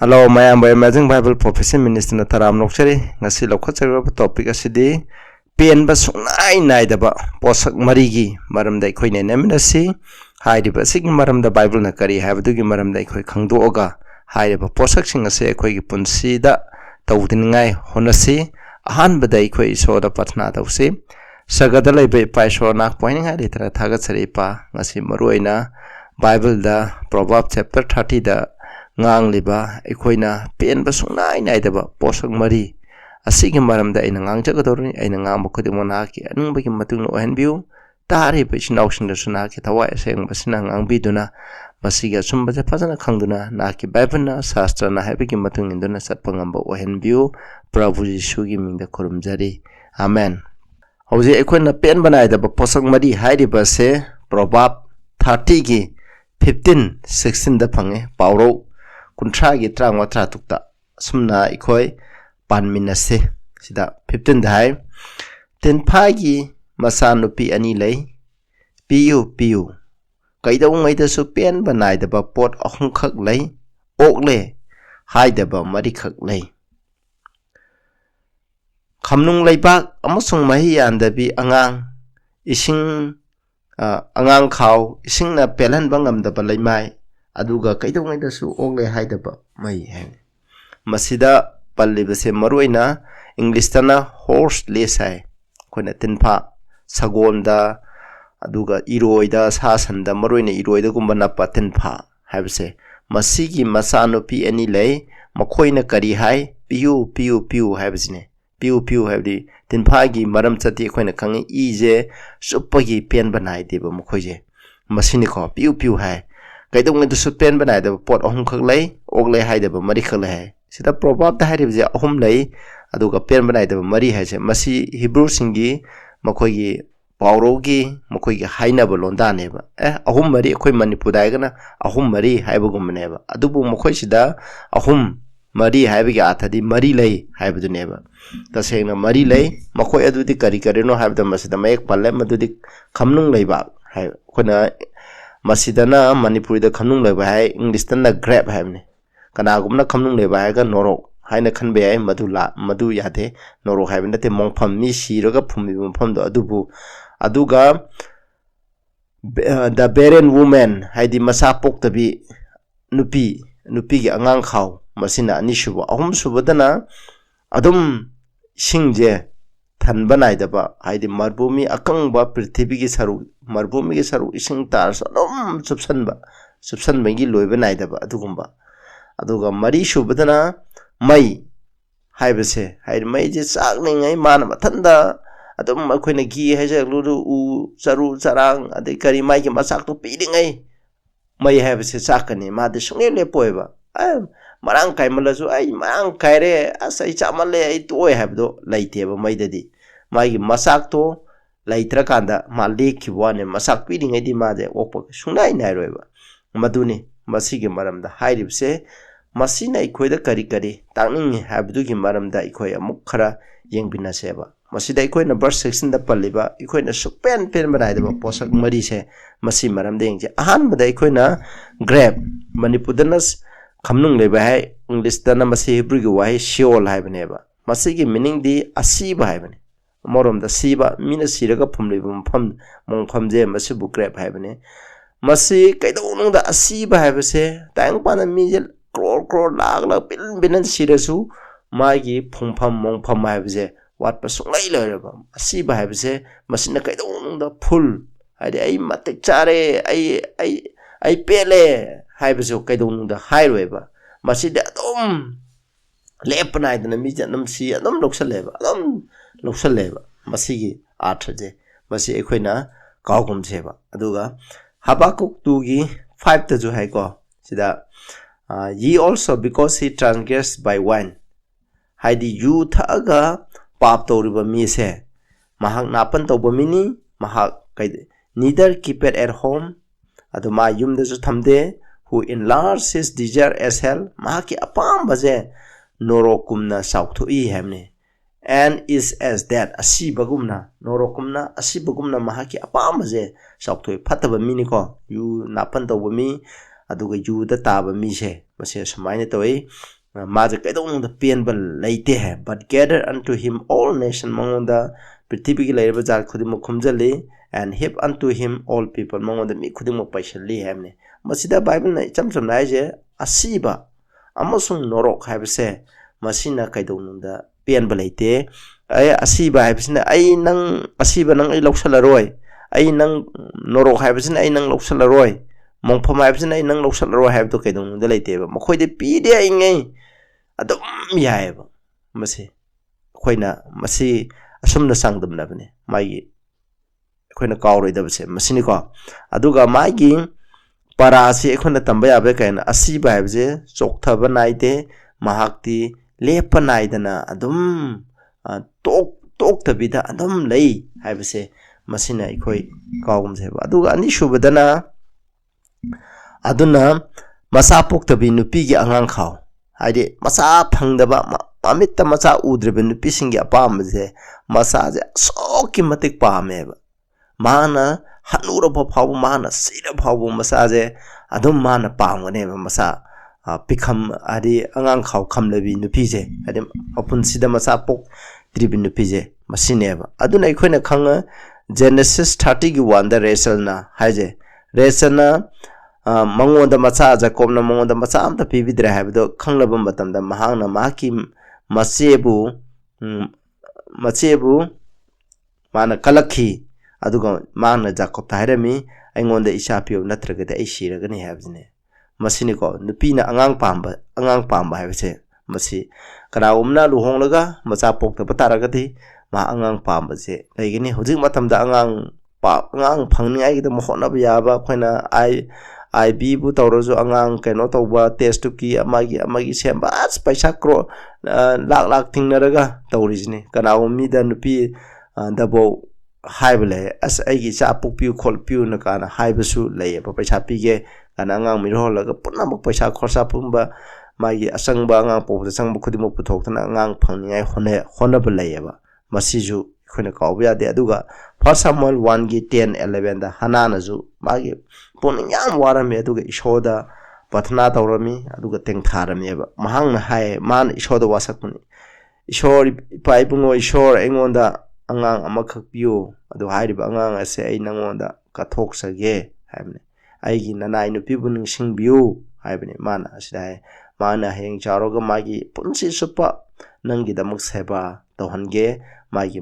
Hello, mayam by Amazing Bible Profession Minister Nataram Nokchari, Nasi Lokocha topic asidi, Pian Basunai Naidaba, Posak Marigi, Maram de Queen and Eminency, Hide the Basic Maram the Bible Nakari, have Dugi Maram de Kangdoga, Hide a Posak Singase, Quay Punsida, Tautingai, Honasi, a hand Baday Quay saw the Patna of Si, Sagadale by Paishonak pointing at it at Tagatsaripa, Nasi Maruina, Bible the Proverb chapter 30 the ngang liba ekoina pen ba sungnai nai daba posang mari asigi maramda ina ngang jagadorni ina ngang bukudi mona ki anung bagi matung no henbiu tari pe chinaukshin da suna ki thawai seng basina ngang biduna masiga sumba ja phajana khangduna na ki baibana shastra na habigi matung induna satpangamba o henbiu prabhu jisu gi mingda kurumjari amen hauji ekoina pen banai daba posang mari hairi ba se proverb 30 gi 15 16 da phange pawro Kuntragi trang watra tukta sumna ikoi pan minase sida 15 dai ten phagi masanupi ani lei piu kaidau ngai da su pen banai da ba pot ahung khak lei ok le hai da ba mari khak lei khamnung leibak amasung mahi yan da bi angang ising angang khaw ising na pelan bangam da ba leimai aduga kaidau ngai da su ogle haidaba mai hai masida pallibase maruina english tana horse lesai kona tinpa sagonda aduga iroida sasanda maruina iroida gumba na patinpa haibse masigi masanupi ani lei makhoina kari hai piu haibsine piu haibdi tinpa gi maram chati khoina khangi ije suppagi pen banai deba makhoije masini ko piu hai kaidau ngai su pen banai da pot ahum khak lei ok lei hai da mari khak lei hai sida proverb da hai je ahum lei aduga pen banai da mari hai je masi hebrew singi makhoi gi pawro gi makhoi gi haina ba londa ne ba ahum mari khoi manipur dai gana ahum mari hai ba gum ne ba adubu makhoi sida ahum mari hai ba gi athadi mari lei hai ba du ne ba ta sengna mari lei makhoi adu di kari no hai ba masida mek palle madu di khamnung lei ba hai khona Masidana Manipuri da khamnung leba hai English tana grab hai ne kana gumna khamnung leba hai ga norok hai na khanbe hai madu yade norok hai nate mongpham mi siraga phumbi mongpham do aduga the barren woman hai di masa poktabi nupi gi angang khaw masina ani shuba ahum subadana adum singje than banai daba hai di marbumi akangba prithvi gi saru marbumi gi saru ising tar sadom subsan bangi loiba nai daba aduga mari shubadana mai haibase hai mai je chak ningai man mathanda adum akhoina gi haja luru u charu charang adai kari mai gi masak to pidingai mai haibase chakani ma de sungne le poiba marang kai malasu ai marang kai re asai chamale ai toy habdo laiteba mai dadi mai gi masak to laitra kanda ma lekhi wane masak pidingai di ma de opak sunai nai roiba maduni masigi maramda hairibse masina ikhoida kari tangning habdu gi maramda ikhoi amuk khara yengbina seba masida ikhoina verse 16 da palliba ikhoina supen banai da posak mari se masi maramda yengje ahan bada ikhoina grab manipudanas khamnung leba hai english dana masi hebrew gi wahi sheol hai baneba masigi meaning di asiba hai bane morom da siba mina siraga phumliba mongpham je masi bu grab hai bane masi kaidau nung da asiba hai base tang pana mi je crore lag binan sirasu magi phumpham mongpham hai base wat pa sungai leraba asiba hai base masina kaidau nung da full hai ai matek chare ai pele hai base kaidau nung da hai roiba masi da dum lepnai dana mi janam si adum loksaleba masigi athje masi ekhoina kawgum seba aduga habakuk 2 gi 5 ta ju hai ko sida ye also because he transgressed by wine haidi yu thaga pap toriba mi se mahak napan toba mini mahak kai neither keep it at home aduma yum da ju thamde who enlarged his desire as hell mahaki apam baje norokumna sauthui hamne and is as that asibagumna norokumna asibagumna mahaki apam baje sauthoi phataba mini ko yu napan toba mi aduga yuda taba mise mase sumaina toy maje kaidong penba leite hai but gather unto him all nation mangonda prithvi gi leirba jar khudimo khumjali and heap unto him all people mangonda mi khudimo paisali hamne masida bible na cham cham nai je asiba amasung norok haibse masina kaidong da penba leite ay asiba haibsina ay nang asiba nang ay loksalaroi ay nang norok haibsina ay nang loksalaroi mongpham haibsina ay nang loksalaroi haibto kaidong da leite ba makhoi de pi de ai ngai adum yaeba masi khoina masi asumna sangdum nabne magi khoina kawroi dabse masini ko aduga magi parasi khona tamba yabe kaina asiba haibje chokthaba naide mahakti lepa naidana adum tok tabida adum lei haibse masina ikhoi kawum seba aduga ani shubadana aduna masa poktabi nupi gi angang khaw haide masa phangdaba amitta masa udrebe nupi singi apam je masa je soki matik pameba mana hanura phawu mana sira phawu masa je adum mana pamgane masa pikham adi angang khaw khamlebi nupi je adi apun sida masa pok tribi nupi je masineba aduna ikhoina khanga Genesis 30 gi wanda Rachel na haije Rachel na mangonda macha Jacob na mangonda macha amta pibidra habdo khanglaba matamda mahangna maki machebu mana kalakhi aduga mana Jacob tairami aingonda isapio natragada ai siragani habjine masini ko nupina angang pamba habse masi kana umna luhonglaga macha pokta pataragati ma angang pamba je laigini hojik matamda angang phangni ai gida mohona yaba khoina IB bu tawrojo angang keno tawba test to ki amagi sembas paisa kro lak tingnaraga tawrijini kana ummi da nupi dabo haibele as aigi cha pukpiu kholpiu na kana haibasu leiba paisa pige kana angang mirholaga punam paisa khorsa pumba magi asangba angang pobda sangba khudimo puthokna angang phangni ai hona belayeba masiju khona kawbya de aduga first Samuel 1 gi 10 11 da hanana ju magi puning yam warame aduga ishoda pathna tawrami aduga tengtharami eba mahang na hai man ishoda wasakuni ishor pai bungo ishor engonda angang amakhak piu adu hairiba angang ase ai nangonda kathok sage haibne aigi nanai nu pibuning singbiu haibne mana asida mana heng charoga magi punsi supa nangi damak seba tawhange magi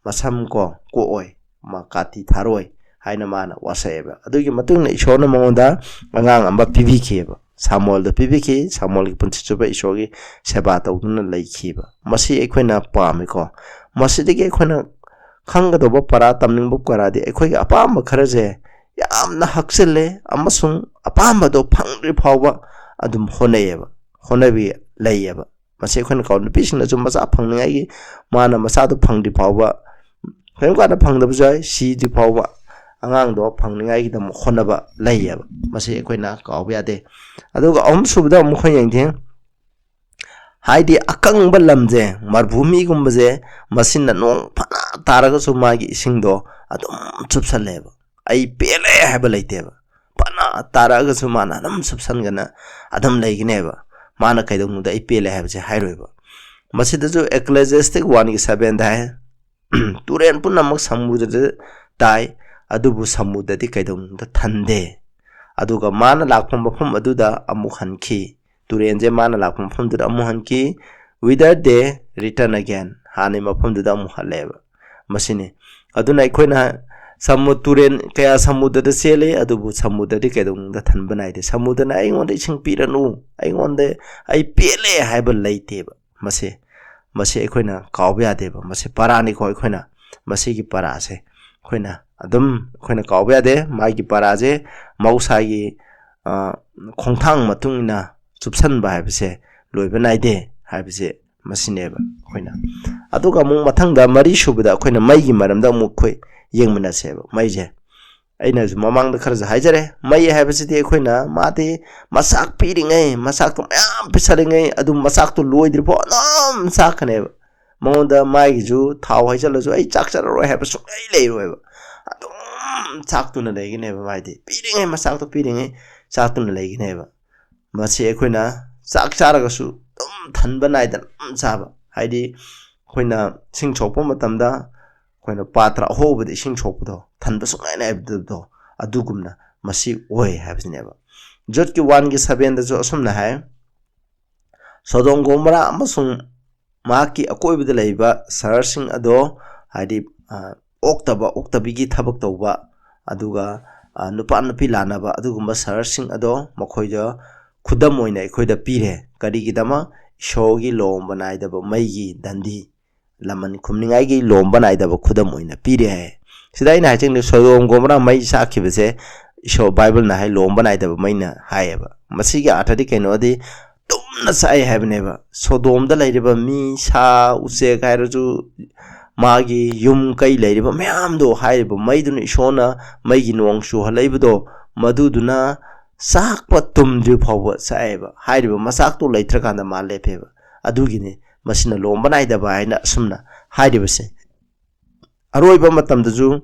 masam ko oi makati tharoi haina mana wasaeba adugi matungna ishona mongonda angang amba pibikeba Samuel da pibiki Samuel gi punchi chuba ishogi seba tawduna laikhiba masi ekhoina pame ko masi dege ekhoina khanga doba para tamning bu karadi ekhoigi apam kharaje yamna hakselle amasung apam do phangri phawba adum honayeba honabi layeba masi ekhoina kaun pisingna chum masa phangningai mana masa do phangdi phawba kayum kana phangda bujai si di phawba angang do phangningai gi dam honaba layeba masi ekhoina kawba yade aduga subda mukhoy yengtheng haidi akang balamje marbhumi gumbaje masin na nong phana taraga sumagi isingdo adum chupsaleba ai pele haba leiteba phana taraga sumana nam chupsan gana adam leigineba mana kaidong da ai pele haba je hairoiba masida jo ecclesiastic 1 gi 7 dai turen punamak samudra dai adubu samudra di kaidong da thande aduga mana lakpam mafam aduda amuk hanki turenje mana lakpam mafam duda amuk hanki whether they return again hani mafam duda amuk haleba masine aduna ikhoina samud turen kaya samudra sele adubu samudra di kaidong da than banaide samudra na aingonde ising piranu aingonde ai pele haiba leiteba mase ikhoina kawba yadeba mase parani ko ikhoina mase gi parase khoina adum khoina kawba yade magi paraje mausagi khongthang matungina chupsan ba habse loiba naide habse masineba khoina aduga mung mathangda mari subada khoina maigi maramda muk khoi yengmina seba maije aina ju mamangda kharja haijare mai habse de khoina mate masak piringai masak to yam pisaringai adum masak to loidri po nam sakane monda maigi ju thaw haijala ju ai chak chara ro habse ai leiroeba adum ꯆꯥꯛꯇꯨꯅ ꯂꯩꯒꯅꯦꯕ ꯃꯥꯏꯗꯤ ꯄꯤꯔꯤꯉꯩ ꯃꯆꯥꯛꯇꯣ ꯄꯤꯔꯤꯉꯩ ꯆꯥꯛꯇꯨꯅ ꯂꯩꯒꯅꯦꯕ ꯃꯁꯤ ꯑꯩꯈꯣꯏꯅ ꯆꯥꯛ ꯆꯥꯔꯒꯁꯨ ꯊꯟꯕ ꯅꯥꯏꯗꯅ ꯆꯥꯕ ꯍꯥꯏꯗꯤ ꯑꯩꯈꯣꯏꯅ ꯏꯁꯤꯡ ꯁꯣꯛꯄ ꯃꯇꯝꯗ ꯑꯩꯈꯣꯏꯅ ꯄꯥꯇ꯭ꯔ ꯑꯍꯣꯕꯗ ꯏꯁꯤꯡ ꯁꯣꯛꯄꯗꯣ ꯊꯟꯕ ꯁꯨꯡꯉꯥꯏ ꯅꯥꯏꯕꯗꯣ ꯑꯗꯨꯒꯨꯝꯅ ꯃꯁꯤ ꯑꯣꯏ ꯍꯥꯏꯕꯁꯤꯅꯦꯕ ꯖꯨꯠꯀꯤ 1:7 ꯑꯁꯨꯝꯅ ꯍꯥꯏ ꯁꯣꯗꯣꯝ ꯒꯣꯃꯣꯔꯥ ꯑꯃꯁꯨꯡ ꯃꯍꯥꯛꯀꯤ ꯑꯀꯣꯏꯕꯗ ꯂꯩꯕ ꯁꯍꯔꯁꯤꯡ ꯑꯗꯣ ꯍꯥꯏꯗꯤ ꯑꯣꯛꯇꯕꯤꯒꯤ ꯊꯕꯛ ꯇꯧꯕ ꯑꯗꯨꯒ ꯅꯨꯄꯥ ꯅꯨꯄꯤ ꯂꯥꯟꯅꯕ ꯑꯗꯨꯒꯨꯝꯕ ꯁꯍꯔꯁꯤꯡ ꯑꯗꯣ ꯃꯈꯣꯏꯗ ꯈꯨꯗꯝ ꯑꯣꯏꯅ ꯑꯩꯈꯣꯏꯗ ꯄꯤꯔꯦ ꯀꯔꯤꯒꯤꯗꯃꯛ ꯏꯁꯣꯔꯒꯤ ꯂꯣꯝꯕ ꯅꯥꯏꯗꯕ ꯃꯩꯒꯤ ꯗꯟꯗꯤ ꯂꯃꯟ ꯈꯨꯝꯅꯤꯡꯉꯥꯏꯒꯤ ꯂꯣꯝꯕ ꯅꯥꯏꯗꯕ ꯈꯨꯗꯝ ꯑꯣꯏꯅ ꯄꯤꯔꯦ ꯍꯥꯏ ꯁꯤꯗ ꯑꯩꯅ ꯍꯥꯏꯖꯅꯤꯡꯉꯤ ꯁꯣꯗꯣꯝ ꯒꯣꯃꯣꯔꯥ ꯃꯩ ꯆꯥꯛꯈꯤꯕꯁꯦ ꯏꯁꯣꯔ ꯕꯥꯏꯕꯜꯅ ꯍꯥꯏ ꯂꯣꯝꯕ ꯅꯥꯏꯗꯕ ꯃꯩꯅ ꯍꯥꯏꯌꯦꯕ ꯃꯁꯤꯒꯤ ꯑꯥꯔꯊꯗꯤ ꯀꯩꯅꯣꯗꯤ ꯇꯨꯝꯅ ꯆꯥꯛꯑꯦ ꯍꯥꯏꯕꯅꯦꯕ ꯁꯣꯗꯣꯝꯗ ꯂꯩꯔꯤꯕ ꯃꯤ ꯁꯥ ꯎꯆꯦꯛ ꯍꯥꯏꯔꯁꯨ ꯃꯥꯒꯤ ꯌꯨꯝ ꯀꯩ ꯂꯩꯔꯤꯕ ꯃꯌꯥꯝꯗꯣ ꯍꯥꯏꯔꯤꯕ ꯃꯩꯗꯨꯅ ꯏꯁꯣꯔꯅ ꯃꯩꯒꯤ ꯅꯣꯡ ꯆꯨꯍꯜꯂꯛꯏꯕꯗꯣ ꯃꯗꯨꯗꯨꯅ ꯆꯥꯛꯄ ꯇꯨꯝꯗ꯭ꯔꯤ ꯐꯥꯎꯕ ꯆꯥꯛꯑꯦꯕ ꯍꯥꯏꯔꯤꯕ ꯃꯆꯥꯛꯇꯣ ꯂꯩꯇ꯭ꯔꯀꯥꯟꯗ ꯃꯥ ꯂꯦꯞꯄꯦꯕ ꯑꯗꯨꯒꯤꯅꯤ ꯃꯁꯤꯅ ꯂꯣꯝꯕ ꯅꯥꯏꯗꯕ ꯍꯥꯏꯅ ꯑꯁꯨꯝꯅ ꯍꯥꯏꯔꯤꯕꯁꯦ ꯑꯔꯣꯏꯕ ꯃꯇꯝꯗꯁꯨ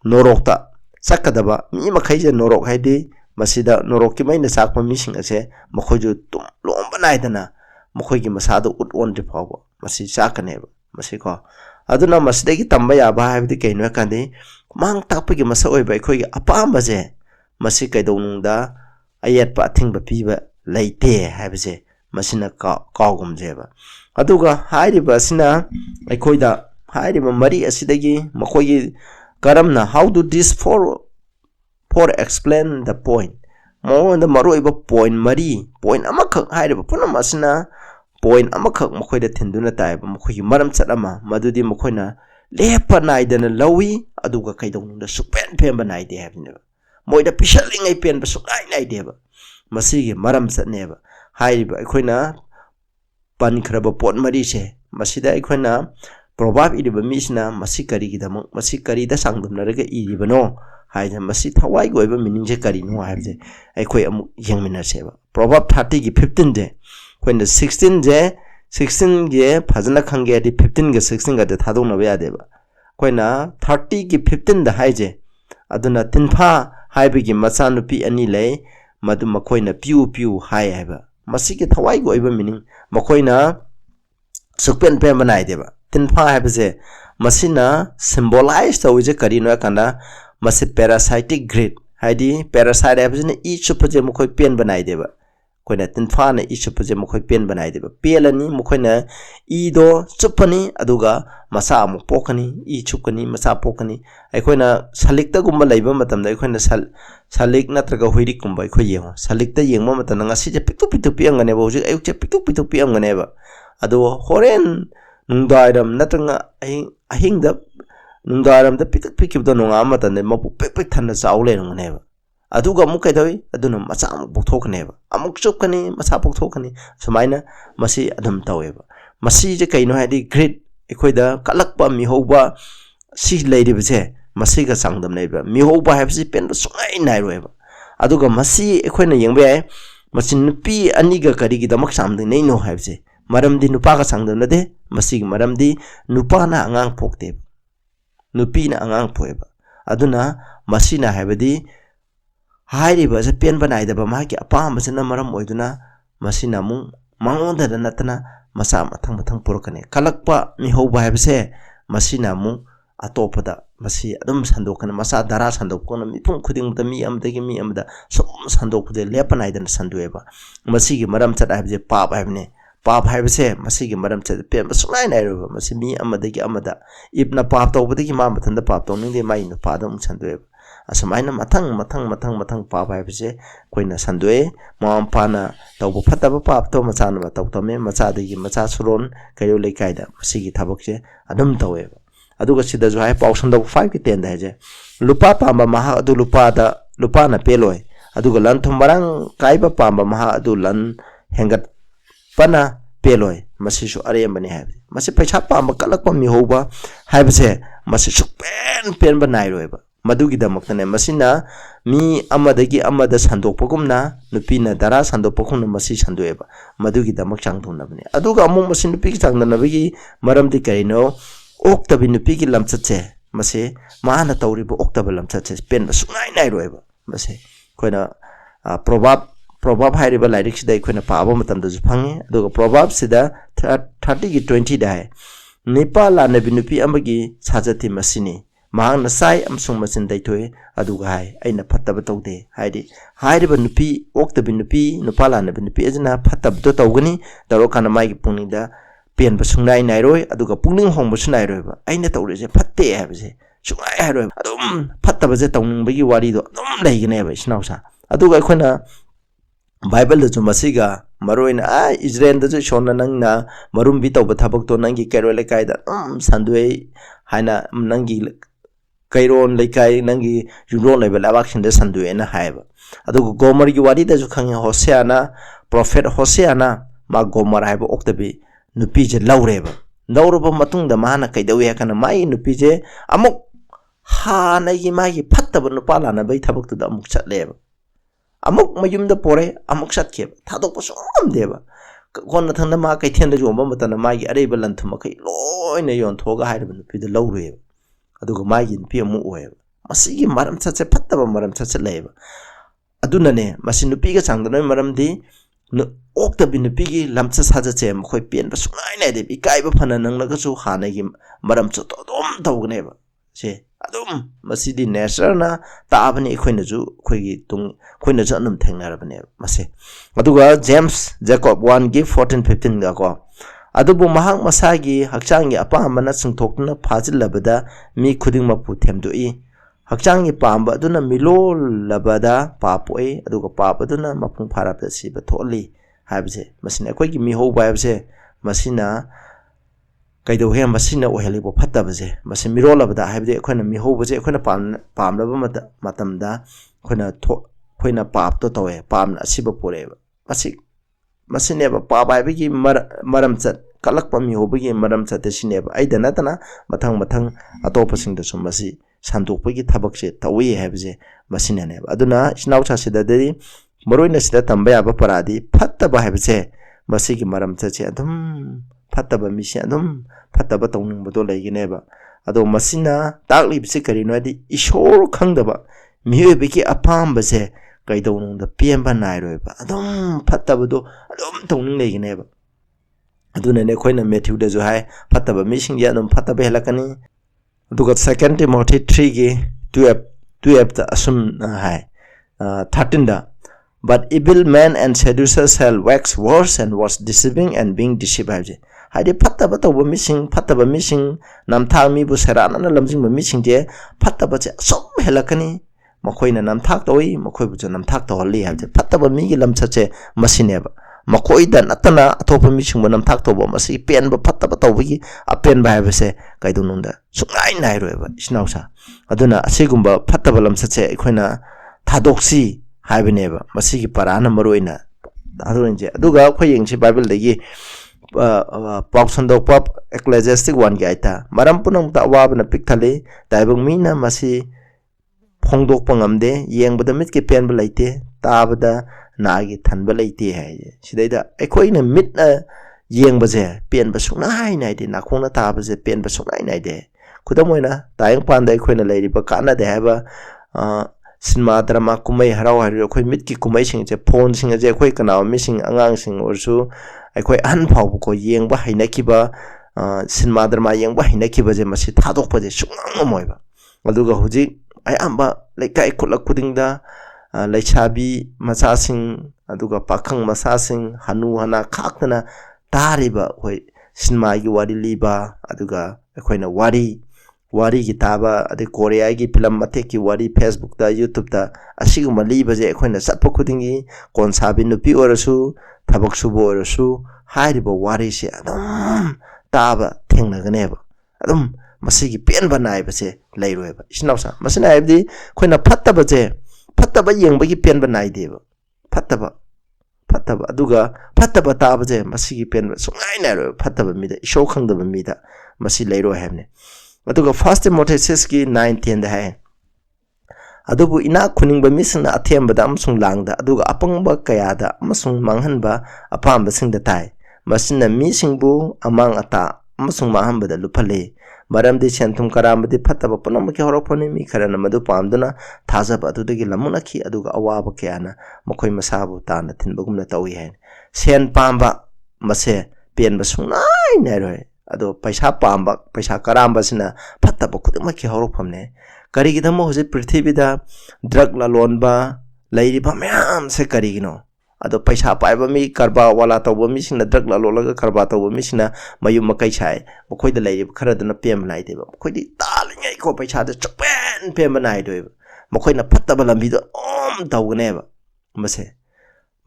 ꯅꯣꯔꯣꯛꯇ ꯆꯠꯀꯗꯕ ꯃꯤ ꯃꯈꯩꯁꯦ ꯅꯣꯔꯣꯛ ꯍꯥꯏꯗꯤ ꯃꯁꯤꯗ ꯅꯣꯔꯣꯛꯀꯤ ꯃꯩꯅ ꯆꯥꯛꯄ ꯃꯤꯁꯤꯡ ꯑꯁꯦ ꯃꯈꯣꯏꯁꯨ ꯂꯣꯝꯕ ꯅꯥꯏꯗꯅ ꯃꯈꯣꯏꯒꯤ ꯃꯁꯥꯗ ꯑꯣꯟꯗ꯭ꯔꯤ ꯐꯥꯎꯕ ꯃꯁꯤ ꯆꯥꯛꯀꯅꯦꯕ ꯃꯁꯤꯀꯣ ꯑꯗꯨꯅ ꯃꯁꯤꯗꯒꯤ ꯇꯝꯕ ꯌꯥꯕ ꯍꯥꯏꯕꯗꯤ ꯀꯩꯅꯣ ꯍꯥꯏꯀꯥꯟꯗꯤ ꯃꯥꯡ ꯇꯥꯛꯄꯒꯤ ꯃꯁꯛ ꯑꯣꯏꯕ ꯑꯩꯈꯣꯏꯒꯤ ꯑꯄꯥꯝꯕꯁꯦ ꯃꯁꯤ ꯀꯩꯗꯧꯅꯨꯡꯗ ꯑꯌꯦꯠꯄ ꯑꯊꯤꯡꯕ ꯄꯤꯕ ꯂꯩꯇꯦ ꯍꯥꯏꯕꯁꯦ ꯃꯁꯤꯅ ꯀꯥꯎꯒꯨꯝꯖꯦꯕ ꯑꯗꯨꯒ ꯍꯥꯏꯔꯤꯕ ꯑꯁꯤꯅ ꯑꯩꯈꯣꯏꯗ ꯍꯥꯏꯔꯤꯕ ꯃꯔꯤ ꯑꯁꯤꯗꯒꯤ ꯃꯈꯣꯏꯒꯤ ꯀꯔꯝꯅ how do this for explain the point ꯃꯉꯣꯟꯗ ꯃꯔꯨꯑꯣꯏꯕ ꯄꯣꯏꯟ ꯑꯃꯈꯛ ꯍꯥꯏꯔꯤꯕ ꯄꯨꯝꯅꯃꯛ ꯑꯁꯤꯅ ꯄꯣꯏꯟ ꯑꯃꯈꯛ ꯃꯈꯣꯏꯗ ꯊꯤꯟꯗꯨꯅ ꯇꯥꯏꯕ ꯃꯈꯣꯏꯒꯤ ꯃꯔꯝꯆꯠ ꯑꯃ ꯃꯗꯨꯗꯤ ꯃꯈꯣꯏꯅ ꯂꯦꯞꯄ ꯅꯥꯏꯗꯅ ꯂꯧꯏ ꯑꯗꯨꯒ ꯀꯩꯗꯧꯅꯨꯡꯗ ꯁꯨꯛꯄꯦꯟ ꯄꯦꯟꯕ ꯅꯥꯏꯗꯦ ꯍꯥꯏꯕꯅꯦꯕ ꯃꯣꯏꯗ ꯄꯤꯁꯜꯂꯤꯉꯩ ꯄꯦꯟꯕ ꯁꯨꯛꯅꯥꯏ ꯅꯥꯏꯗꯦꯕ ꯃꯁꯤꯒꯤ ꯃꯔꯝꯆꯠꯅꯦꯕ ꯍꯥꯏꯔꯤꯕ ꯑꯩꯈꯣꯏꯅ ꯄꯟꯈ꯭ꯔꯕ ꯄꯣꯠ ꯃꯔꯤꯁꯦ ꯃꯁꯤꯗ ꯑꯩꯈꯣꯏꯅ ꯄ꯭ꯔꯣꯚꯥꯕ ꯏꯔꯤꯕ ꯃꯤꯁꯤꯅ ꯃꯁꯤ ꯀꯔꯤꯒꯤꯗꯃꯛ ꯃꯁꯤ ꯀꯔꯤꯗ ꯆꯥꯡꯗꯝꯅꯔꯒ ꯏꯔꯤꯕꯅꯣ ꯍꯥꯏꯅ ꯃꯁꯤ ꯊꯋꯥꯏꯒꯤ ꯑꯣꯏꯕ ꯃꯤꯅꯤꯡꯁꯦ ꯀꯔꯤꯅꯣ ꯍꯥꯏꯕꯁꯦ ꯑꯩꯈꯣꯏ ꯑꯃꯨꯛ ꯌꯦꯡꯃꯤꯟꯅꯁꯦꯕ ꯄ꯭ꯔꯣꯚꯥꯕ 30ꯒꯤ 15ꯁꯦ ꯑꯩꯈꯣꯏꯅ 16ꯁꯦ ꯐꯖꯅ ꯈꯪꯒꯦ ꯍꯥꯏꯗꯤ 15ꯒ 16ꯒꯗꯤ ꯊꯥꯗꯣꯛꯅꯕ ꯌꯥꯗꯦꯕ ꯑꯩꯈꯣꯏꯅ 30ꯒꯤ 15ꯗ ꯍꯥꯏꯖꯦ ꯑꯗꯨꯅ ꯇꯤꯟꯐꯥ ꯍꯥꯏꯕꯒꯤ ꯃꯆꯥꯅꯨꯄꯤ ꯑꯅꯤ ꯂꯩ ꯃꯗꯨ ꯃꯈꯣꯏꯅ ꯄꯤꯌꯨ ꯍꯥꯏ ꯍꯥꯏꯕ ꯃꯁꯤꯒꯤ ꯊꯋꯥꯏꯒꯤ ꯑꯣꯏꯕ ꯃꯤꯅꯤꯡ ꯃꯈꯣꯏꯅ ꯁꯨꯛꯄꯦꯟ ꯄꯦꯟꯕ ꯅꯥꯏꯗꯦꯕ ꯇꯤꯟꯐꯥ ꯍꯥꯏꯕꯁꯦ ꯃꯁꯤꯅ ꯁꯤꯝꯕꯣꯂꯥꯏꯖ ꯇꯧꯔꯤꯁꯦ ꯀꯔꯤꯅꯣ ꯍꯥꯏꯀꯥꯟꯗ ꯃꯁꯤ ꯄꯦꯔꯥꯁꯥꯏꯇꯤꯛ ꯒ꯭ꯔꯤꯗ ꯍꯥꯏꯗꯤ ꯄꯦꯔꯥꯁꯥꯏꯠ ꯍꯥꯏꯕꯁꯤꯅ ꯏ ꯆꯨꯞꯄꯁꯦ ꯃꯈꯣꯏ ꯄꯦꯟꯕ ꯅꯥꯏꯗꯦꯕ ꯑꯩꯈꯣꯏꯅ ꯇꯤꯟꯐꯥꯅ ꯏ ꯆꯨꯞꯄꯁꯦ ꯃꯈꯣꯏ ꯄꯦꯟꯕ ꯅꯥꯏꯗꯦꯕ ꯄꯦꯜꯂꯅꯤ ꯃꯈꯣꯏꯅ ꯏꯗꯣ ꯆꯨꯞꯄꯅꯤ ꯑꯗꯨꯒ ꯃꯆꯥ ꯑꯃꯨꯛ ꯄꯣꯛꯀꯅꯤ ꯏ ꯆꯨꯞꯀꯅꯤ ꯃꯆꯥ ꯄꯣꯛꯀꯅꯤ ꯑꯩꯈꯣꯏꯅ ꯁꯂꯤꯛꯇꯒꯨꯝꯕ ꯂꯩꯕ ꯃꯇꯝꯗ ꯑꯩꯈꯣꯏꯅ ꯁꯂꯤꯛ ꯅꯠꯇ꯭ꯔꯒ ꯍꯨꯏꯔꯤꯛꯀꯨꯝꯕ ꯑꯩꯈꯣꯏ ꯌꯦꯡꯉꯣ ꯁꯂꯤꯛꯇ ꯌꯦꯡꯕ ꯃꯇꯝꯗ ꯉꯁꯤꯁꯦ ꯄꯤꯛꯇꯨ ꯄꯤꯛꯑꯝꯒꯅꯦꯕ ꯍꯧꯖꯤꯛ ꯑꯌꯨꯛꯁꯦ ꯄꯤꯛꯇꯨ ꯄꯤꯛꯑꯝꯒꯅꯦꯕ ꯑꯗꯣ ꯍꯣꯔꯦꯟ ꯅꯨꯡꯗꯥꯡꯋꯥꯏꯔꯝ ꯅꯠꯇ꯭ꯔꯒ ꯑꯍꯤꯡꯗ ꯅꯨꯡꯗꯥꯡꯋꯥꯏꯔꯝꯗ ꯄꯤꯛꯈꯤꯕꯗꯣ ꯅꯣꯡꯉꯥꯟꯕ ꯃꯇꯝꯗ ꯃꯄꯨꯛ ꯄꯤꯛ ꯊꯟꯅ ꯆꯥꯎ ꯂꯩꯔꯝꯒꯅꯦꯕ ꯑꯗꯨꯒ ꯑꯃꯨꯛ ꯀꯩꯗꯧꯏ ꯑꯗꯨꯅ ꯃꯆꯥ ꯑꯃꯨꯛ ꯄꯣꯛꯊꯣꯛꯀꯅꯦꯕ ꯑꯃꯨꯛ ꯆꯨꯞꯀꯅꯤ ꯃꯆꯥ ꯄꯣꯛꯊꯣꯛꯀꯅꯤ ꯁꯨꯃꯥꯏꯅ ꯃꯁꯤ ꯑꯗꯨꯝ ꯇꯧꯋꯦꯕ ꯃꯁꯤꯁꯦ ꯀꯩꯅꯣ ꯍꯥꯏꯗꯤ ꯒ꯭ꯔꯤꯗ ꯑꯩꯈꯣꯏꯗ ꯀꯜꯂꯛꯄ ꯃꯤꯍꯧꯕ ꯁꯤ ꯂꯩꯔꯤꯕꯁꯦ ꯃꯁꯤꯒ ꯆꯥꯡꯗꯝꯅꯩꯕ ꯃꯤꯍꯧꯕ ꯍꯥꯏꯕꯁꯤ ꯄꯦꯟꯕ ꯁꯨꯡꯉꯥꯏ ꯅꯥꯏꯔꯣꯏꯕ ꯑꯗꯨꯒ ꯃꯁꯤ ꯑꯩꯈꯣꯏꯅ ꯌꯦꯡꯕ ꯌꯥꯏ ꯃꯁꯤ ꯅꯨꯄꯤ ꯑꯅꯤꯒ ꯀꯔꯤꯒꯤꯗꯃꯛ ꯆꯥꯡꯗꯝꯅꯩꯅꯣ ꯍꯥꯏꯕꯁꯦ ꯃꯔꯝꯗꯤ ꯅꯨꯄꯥꯒ ꯆꯥꯡꯗꯝꯅꯗꯦ ꯃꯁꯤꯒꯤ ꯃꯔꯝꯗꯤ ꯅꯨꯄꯥꯅ ꯑꯉꯥꯡ ꯄꯣꯛꯇꯦꯕ ꯅꯨꯄꯤꯅ ꯑꯉꯥꯡ ꯄꯣꯛꯑꯦꯕ ꯑꯗꯨꯅ ꯃꯁꯤꯅ ꯍꯥꯏꯕꯗꯤ ꯍꯥꯏꯔꯤꯕꯁꯦ ꯄꯦꯟꯕ ꯅꯥꯏꯗꯕ ꯃꯍꯥꯛꯀꯤ ꯑꯄꯥꯝꯕꯁꯤꯅ ꯃꯔꯝ ꯑꯣꯏꯗꯨꯅ ꯃꯁꯤꯅ ꯑꯃꯨꯛ ꯃꯉꯣꯟꯗꯗ ꯅꯠꯇꯅ ꯃꯆꯥ ꯃꯊꯪ ꯄꯨꯔꯛꯀꯅꯤ ꯀꯜꯂꯛꯄ ꯃꯤꯍꯧꯕ ꯍꯥꯏꯕꯁꯦ ꯃꯁꯤꯅ ꯑꯃꯨꯛ ꯑꯇꯣꯞꯄꯗ ꯃꯁꯤ ꯑꯗꯨꯝ ꯁꯟꯗꯣꯛꯀꯅꯤ ꯃꯆꯥ ꯙꯔꯥ ꯁꯟꯗꯣꯛꯄꯅ ꯃꯤꯄꯨꯝ ꯈꯨꯗꯤꯡꯃꯛꯇ ꯃꯤ ꯑꯃꯗꯒꯤ ꯃꯤ ꯑꯃꯗ ꯁꯨꯝ ꯁꯟꯗꯣꯛꯄꯁꯦ ꯂꯦꯞꯄ ꯅꯥꯏꯗꯅ ꯁꯟꯗꯣꯛꯑꯦꯕ ꯃꯁꯤꯒꯤ ꯃꯔꯝꯆꯠ ꯍꯥꯏꯕꯁꯦ ꯄꯥꯞ ꯍꯥꯏꯕꯅꯤ ꯄꯥꯞ ꯍꯥꯏꯕꯁꯦ ꯃꯁꯤꯒꯤ ꯃꯔꯝꯆꯠ ꯄꯦꯟꯕ ꯁꯨꯡꯅꯥꯏ ꯅꯥꯏꯔꯣꯏꯕ ꯃꯁꯤ ꯃꯤ ꯑꯃꯗꯒꯤ ꯑꯃꯗ ꯏꯕꯅ ꯄꯥꯞ ꯇꯧꯕꯗꯒꯤ ꯃꯥ ꯃꯊꯟꯇ ꯄꯥꯞ ꯇꯧꯅꯤꯡꯗꯦ ꯃꯥꯒꯤ ꯅꯨꯄꯥꯗ ꯑꯃꯨꯛ ꯁꯟꯗꯣꯛꯑꯦꯕ ꯑꯁꯨꯃꯥꯏꯅ ꯃꯊꯪ ꯄꯥꯞ ꯍꯥꯏꯕꯁꯦ ꯑꯩꯈꯣꯏꯅ ꯁꯟꯗꯣꯛꯑꯦ ꯃꯃꯥ ꯃꯄꯥꯅ ꯇꯧꯕ ꯐꯠꯇꯕ ꯄꯥꯞꯇꯣ ꯃꯆꯥꯅ ꯃꯇꯧ ꯇꯝꯃꯦ ꯃꯆꯥꯗꯒꯤ ꯃꯆꯥ ꯁꯨꯔꯣꯟ ꯀꯩꯔꯣꯜ ꯂꯩꯀꯥꯏꯗ ꯃꯁꯤꯒꯤ ꯊꯕꯛꯁꯦ ꯑꯗꯨꯝ ꯇꯧꯋꯦꯕ ꯑꯗꯨꯒ ꯁꯤꯗꯁꯨ ꯍꯥꯏ ꯄꯥꯎ ꯁꯟꯗꯣꯛ 5:10 ꯍꯥꯏꯁꯦ ꯂꯨꯄꯥ ꯄꯥꯝꯕ ꯃꯍꯥꯛ ꯑꯗꯨ ꯂꯨꯄꯥꯅ ꯄꯦꯜꯂꯣꯏ ꯑꯗꯨꯒ ꯂꯟ ꯊꯨꯝ ꯃꯔꯥꯡ ꯀꯥꯏꯕ ꯄꯥꯝꯕ ꯃꯍꯥꯛ ꯑꯗꯨ ꯂꯟ ꯍꯦꯟꯒꯠꯄꯅ ꯄꯦꯜꯂꯣꯏ ꯃꯁꯤꯁꯨ ꯑꯔꯦꯝꯕꯅꯤ ꯍꯥꯏꯕꯁꯦ ꯃꯁꯤ ꯄꯩꯁꯥ ꯄꯥꯝꯕ ꯀꯠꯂꯛꯄ ꯃꯤꯍꯧꯕ ꯍꯥꯏꯕꯁꯦ ꯃꯁꯤ ꯄꯦꯟꯕ ꯅꯥꯏꯔꯣꯏꯕ ꯃꯗꯨꯒꯤꯗꯃꯛꯇꯅꯦ ꯃꯁꯤꯅ ꯃꯤ ꯑꯃꯗꯒꯤ ꯑꯃꯗ ꯁꯟꯗꯣꯛꯄꯒꯨꯝꯅ ꯅꯨꯄꯤꯅ ꯙꯔꯥ ꯁꯟꯗꯣꯛꯄꯒꯨꯝꯅ ꯃꯁꯤ ꯁꯟꯗꯣꯛꯑꯦꯕ ꯃꯗꯨꯒꯤꯗꯃꯛ ꯆꯥꯡꯗꯝꯅꯕꯅꯤ ꯑꯗꯨꯒ ꯑꯃꯨꯛ ꯃꯁꯤ ꯅꯨꯄꯤꯒꯤ ꯆꯥꯡꯗꯝꯅꯕꯒꯤ ꯃꯔꯝꯗꯤ ꯀꯔꯤꯅꯣ ꯑꯣꯛꯇꯕꯤ ꯅꯨꯄꯤꯒꯤ ꯂꯝꯆꯠꯁꯦ mase maana tawriba oktaba lamchatse penba sungai nairoiba mase koina proverb hairiba lyric sida koina paaba matamda ju phange aduga proverb sida 30 gi 20 da nipa la nabi nupi amagi sajati masini mahang na sai amsung masin daitoi aduga hai aina phattaba tawde haidi hairiba nupi oktabi nupi nupa la nabi nupi ajna phattab do tawgani daro kana mai gi pungninda pen ba sungai nairoi aduga pungning hongba sunai roiba aina tawrese phatte habse sungai hairoi adum phattaba je tawning bagi wari do adum leigane ba isnausa aduga akhona Bible da masiga maroina Israel da shona nangna marum bi tawba thabak to nangi kerole kaida sandue haina nangi kairon lekai nangi yuron level action da sandue na haiba aduga gomer gi wari da ju khange Hoseana prophet Hoseana ma gomer haiba oktabi nupi je laureba lauraba matung da mana kaidawi hakana mai nupi je amuk ha nagi magi phattaba nupa lana bai thabak tu da amuk chatleba amuk mayum da pore amuk satke thadok pa som deba kon na thanda ma kai then da jomba matana magi areba lanthuma kai loina yon thoga hairba nupi da laureba aduga magi nupi amu oeba masigi maram chatse phattaba maram chatse leba aduna ne masi nupi ga changdana maram di oktabi nupi gi lamcha saja che mkhoi pen ba sungai nai de ikai ba phana nang la ga chu hana gi maram chu to dom tawgne ba che adum masidi nature na taabani khoina ju khoigi tung khoina ju anum thengna rabane mase aduga James Jacob 1 gi 14 15 ga ko adubu mahang masagi hakchangi apa amana sungthokna phajil labada mi khuding mapu themdoi hakchangi pamba aduna milo labada papoi aduga papa aduna mapung pharapda siba tholi habse masina khoigi mi ho baibse masina kaido he masina ohelibo phattabase masi miro labada habde khoina mi ho base khoina pam laba matamda khoina pap to towe pam asiba poreba masine ba pa baibigi maram chat kalak pami ho bigi maram chat sineba aidana tana mathang atopasing da sumasi sandokpagi thabakse tawi habse masina ne aduna snaucha sida deri maroina sida tambaya ba paradi phattaba habse masigi maram chache adum phattaba misi adum phattaba tawning bodo leigineba ado masina takli bisi kari noadi ishor khangdaba mihebeki apam base kaidonung da piemba nairoiba adum phattaba do adum tawning leigineba aduna ne khoina Matthew da jo hai phattaba mising ya adum phattaba helakani aduga 2 Timothy 3 gi 12 da asum hai 13 da but evil men and seducers shall wax worse and worse deceiving and being deceived haide phattaba tawba missing namthak mi bu serana na lamjing ba missing je phattaba che som helakani makhoina namthak toy makhoi bu namthak tawli habje phattaba mi gi lamcha che masineba makoi da natana athopa missing ba namthak toba masi pen ba phattaba tawbi apen ba habse kaidununda sungai nairoeba isnausa aduna asigumba phattaba lamcha che ikhoina thadoksi haibneba masigi parana maroina adunje aduga khoyengchi Bible dagi Pausandok pop ecclesiastic 1 gi aita maram punang ta wabna pikthale daibung mina masi phongdok pangamde yengbada mitke penba leite tabada nagi thanba leite hai sidaida ekhoina mitna yengbaje penba sunai nai de nakhongna tabaje penba sunai nai de kudamoina tayang panda ekhoina leiriba kana de haba cinema drama kumai harau hari khoi mitki kumai sing je phone sing je khoi kana missing angang sing orsu akhoi an phau ko yengba hainakiba cinema drama yengba hainakiba je masi thadok paje sungang moiba aduga huji ai amba leikai khulak kudingda leichabi macha sing aduga pakhang masa sing hanu hana khakna tariba khoi cinema gi wari liba aduga akhoina wari gi taba ade Korea gi film mate ki wari Facebook da YouTube da asiguma liba je akhoina satpa khudingi konsabi nupi orasu thabak subo orasu hairiba wari se adum taba thengna ganeba adum masigi penba naiba se leiroeba isnausa masina aibdi khoina phattaba je phattaba yengba gi penba naideba phattaba aduga phattaba taba je masigi penba sungai nairo phattaba mida isho khangdaba mida masi leiro hebne aduga first Timothy 6 ki 9-10 da hai adubu ina kuning ba mising na athemba da amsung langda aduga apangba kaya da amasung manghanba apamba sing da tai masina mising bu amang ata amasung mahamba da lupale मरमदि सेंथुम करामदि फत्तब पुनमकि हरफोनि मी खरन मदु पामदुना थाजब अदुदगी लमुनखि अदुगा अवाब क्याना मखोय मसाबु ताना थिनबगुमना तौई है सेन पांबा मसे पेनब सुनाय नायरोय अदो पैसा पांबा पैसा करामबसिना फत्तब खुदमकि हरफमने करिगिदमो हुजि पृथ्वीदा drug ललोनबा लैरिबा ma'am से करिगिनो अदो पैसा पाइबा मी करबा वाला तौबा मी सिना ड्रग ललोलगा करबा तौबा मी सिना मयु मकै छाय मखोय द लैरिब खरदना पेम नाइदेबा मखोय दि तालिङै को पैसा द चपेन पेम नाइदोय मखोय न फत्तबा लंबिदो ओम तौगनेबा मसे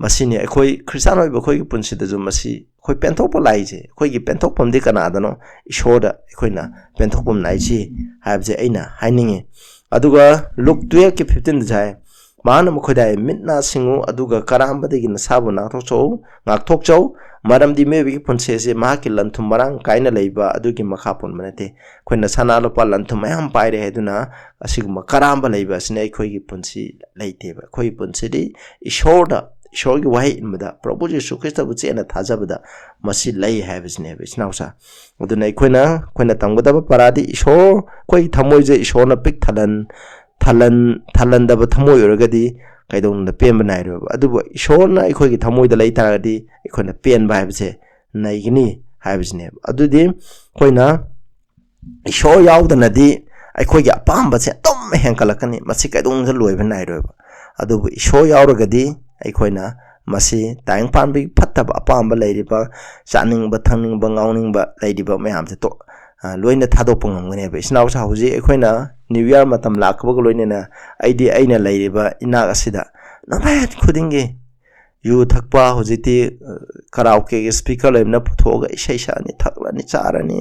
मसिने अखोय क्रिस्टियन होइबा खोय की पुनसिदजु मसी खोय पेंथोकपा लाइजे खोय की पेंथोकपमदि कनादनो ईश्वरदा अखोयना पेंथोकपम नाइछि हाबजे अइना हाइनिङे अदुगा लुक 12 की 15 जाय मान मखोयदा मिटना सिंगु अदुगा करामबदगी नसाबु नाथोकचौ मरमदि मेबी पुनसेसे माकी लंथुम मरांग कायना लैबा अदुगी मखा पुनमनते खोयना सना लोपा लंथुम मयाम पाइरे हेदुना असिगुमा करामबा लैबा सिने खोयगी पुनसी लैतेबा खोय पुनसिदि ईश्वरदा ईश्वरगी वाही इनमदा प्रभु यीशु ख्रिस्ट बुचेना थाजबदा मसी लै हैबसने बिसनाउसा अदुना खोयना तंगदबा परादि ईश्वर खोय थमोइजे ईश्वरना पिक थलन दब थमोय ओरगदी कैदोंदा पेन बनाइरो अदुबो ईश्वरना अखोयगी थमोयदा लै तारगदी अखोयना पेन बायबसे नैगनी हायबसने अदुदि खोयना ईश्वर यावदनदी अखोयगी अपामबसे तम हेंकलकनी मसी कैदोंदा लोयबा नाइरो अदुबो ईश्वर यावरगदी अखोयना मसी तायंग पानबी फत्तब अपामबा लैरिबा चानिंगबा थंनिंगबा गाउनिंगबा लैरिबा मयामसे तो लोइना थादोप ngमगनेबा इसनाउसा हुजी अखोयना न्यू ईयर मतम लाखबग लोइनेना आइदी आइना लैरिबा इनाग असिदा नमायत खुदिंगे यु थकपा हुजिति कराओके के स्पीकर लेमना पुथोगा इशैसानी थकलानी चारानी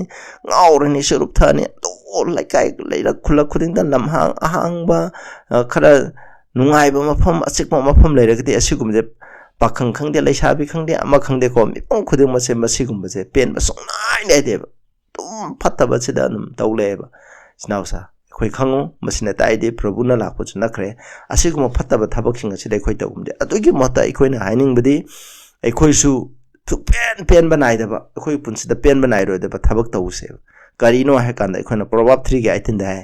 गाउरनी सुरुप थानी तो लाइकाय लैरा खुला खुदिंदा लमहांग अहांगबा खरा नुंगाइबा मफम असिकमा मफम लैरगदि असिगुमजे पाखंग खंगदे लैसाबी खंगदे अमा खंगदे को मिपम खुदिंग मसे मसिगुमबजे पेन बसोंनाय नाइदेबा तुम फत्तबसिदा नम तौलेबा स्नाउसा खोय खंगो मसिना ताइदे प्रभुना लाखोच नखरे असिगुम फत्तब थबकसिंग असिदा खोय तौगुमदे अदुगी मता इखोयना हाइनिंगबदी अखोयसु पेन बनाइदबा अखोय पुनसिदा पेन बनाइरोदबा थबक तौसे करिनो है कांदा अखोयना प्रोवर्ब 3 के 18 दा है